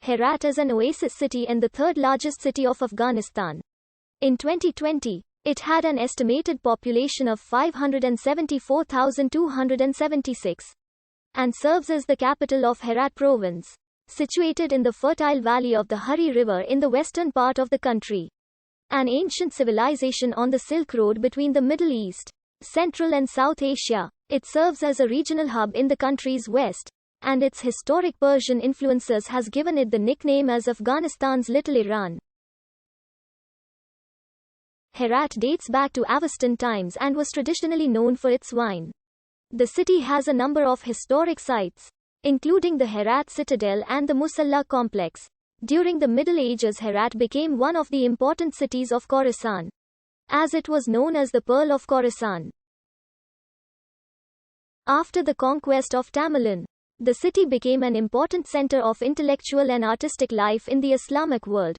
Herat is an oasis city and the third largest city of Afghanistan. In 2020, it had an estimated population of 574,276 and serves as the capital of Herat province, situated in the fertile valley of the Hari River in the western part of the country. An ancient civilization on the Silk Road between the Middle East, Central and South Asia, it serves as a regional hub in the country's west, and its historic Persian influences has given it the nickname as Afghanistan's Little Iran. Herat dates back to Avestan times and was traditionally known for its wine. The city has a number of historic sites, including the Herat Citadel and the Musalla complex. During the Middle Ages, Herat became one of the important cities of Khorasan, as it was known as the Pearl of Khorasan. After the conquest of Tamerlane, the city became an important center of intellectual and artistic life in the Islamic world.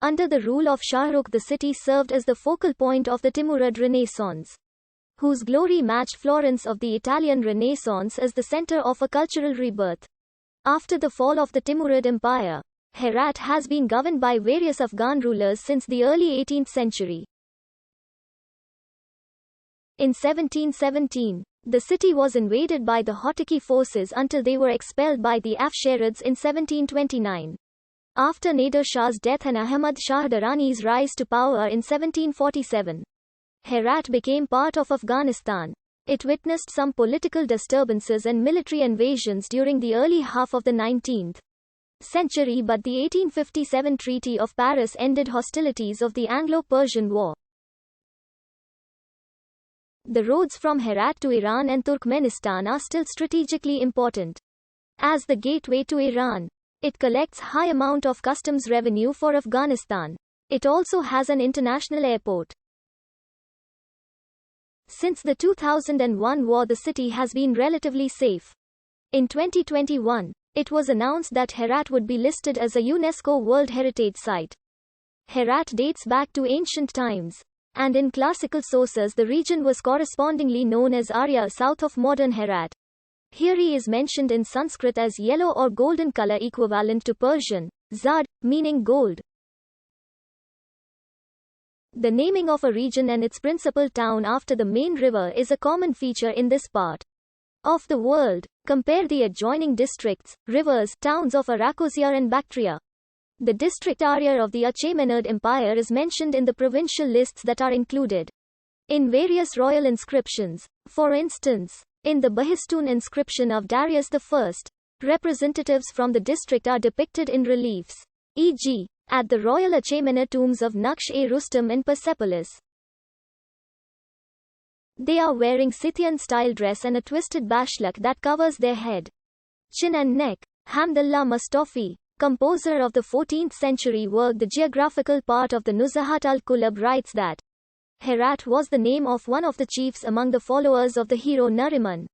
Under the rule of Shahrukh, the city served as the focal point of the Timurid Renaissance, whose glory matched Florence of the Italian Renaissance as the center of a cultural rebirth. After the fall of the Timurid Empire, Herat has been governed by various Afghan rulers since the early 18th century. In 1717, the city was invaded by the Hotoki forces until they were expelled by the Afsharids in 1729. After Nader Shah's death and Ahmad Shah Durrani's rise to power in 1747, Herat became part of Afghanistan. It witnessed some political disturbances and military invasions during the early half of the 19th century, but the 1857 Treaty of Paris ended hostilities of the Anglo-Persian War. The roads from Herat to Iran and Turkmenistan are still strategically important. As the gateway to Iran, it collects high amount of customs revenue for Afghanistan. It also has an international airport. Since the 2001 war, the city has been relatively safe. In 2021, it was announced that Herat would be listed as a UNESCO World Heritage Site. Herat dates back to ancient times, and in classical sources the region was correspondingly known as Arya south of modern Herat. Hiri is mentioned in Sanskrit as yellow or golden color, equivalent to Persian zard, meaning gold. The naming of a region and its principal town after the main river is a common feature in this part of the world. Compare the adjoining districts, rivers, towns of Arachosia and Bactria. The district area of the Achaemenid Empire is mentioned in the provincial lists that are included in various royal inscriptions. For instance, in the Behistun inscription of Darius I, representatives from the district are depicted in reliefs, e.g., at the royal Achaemenid tombs of Naqsh-e-Rustam in Persepolis. They are wearing Scythian-style dress and a twisted bashlik that covers their head, chin and neck. Hamdallah Mustafi, composer of the 14th century work The Geographical Part of the Nuzahat al-Kulab, writes that Herat was the name of one of the chiefs among the followers of the hero Nariman,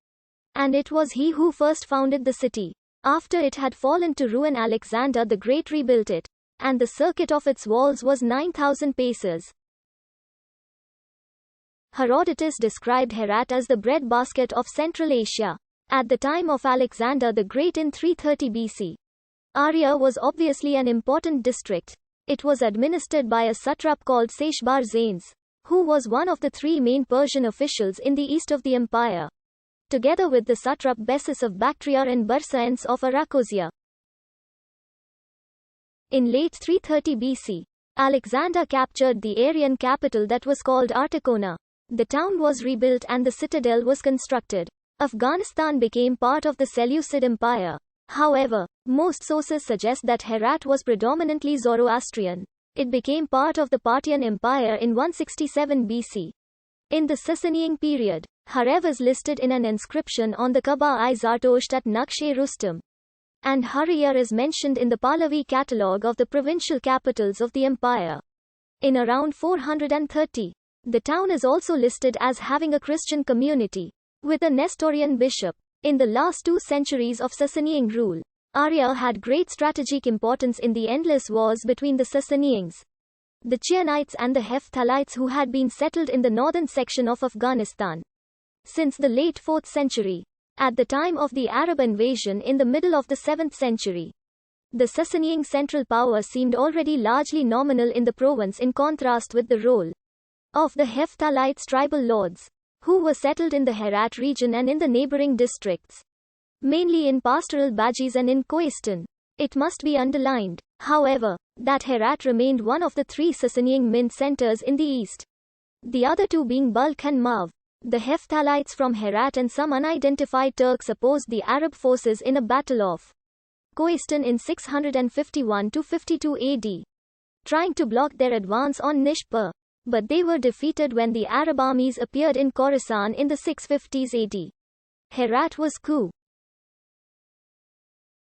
and it was he who first founded the city. After it had fallen to ruin, Alexander the Great rebuilt it, and the circuit of its walls was 9,000 paces. Herodotus described Herat as the breadbasket of Central Asia. At the time of Alexander the Great in 330 BC, Arya was obviously an important district. It was administered by a satrap called Seshbar Zanes, who was one of the three main Persian officials in the east of the empire, together with the satrap Bessus of Bactria and Barsaens of Arachosia. In late 330 BC, Alexander captured the Aryan capital that was called Artacona. The town was rebuilt and the citadel was constructed. Afghanistan became part of the Seleucid Empire. However, most sources suggest that Herat was predominantly Zoroastrian. It became part of the Parthian Empire in 167 BC. In the Sasanian period, Harev is listed in an inscription on the Kaaba-i-Zartosht at Naqsh-e-Rustam, and Hariyar is mentioned in the Pahlavi catalogue of the provincial capitals of the empire. In around 430, the town is also listed as having a Christian community, with a Nestorian bishop. In the last 2 centuries of Sasanian rule, Arya had great strategic importance in the endless wars between the Sasanians, the Chianites and the Hephthalites, who had been settled in the northern section of Afghanistan since the late 4th century. At the time of the Arab invasion in the middle of the 7th century, The Sasanian central power seemed already largely nominal in the province in contrast with the role of the Hephthalites tribal lords, who were settled in the Herat region and in the neighboring districts, mainly in pastoral Bajis and in Kohistan. It must be underlined, however, that Herat remained one of the three Sasanian mint centers in the east, the other two being Balkh and Mav. The Hephthalites from Herat and some unidentified Turks opposed the Arab forces in a battle of Kohistan in 651–52 AD, trying to block their advance on Nishapur, but they were defeated when the Arab armies appeared in Khorasan in the 650s AD. Herat was coup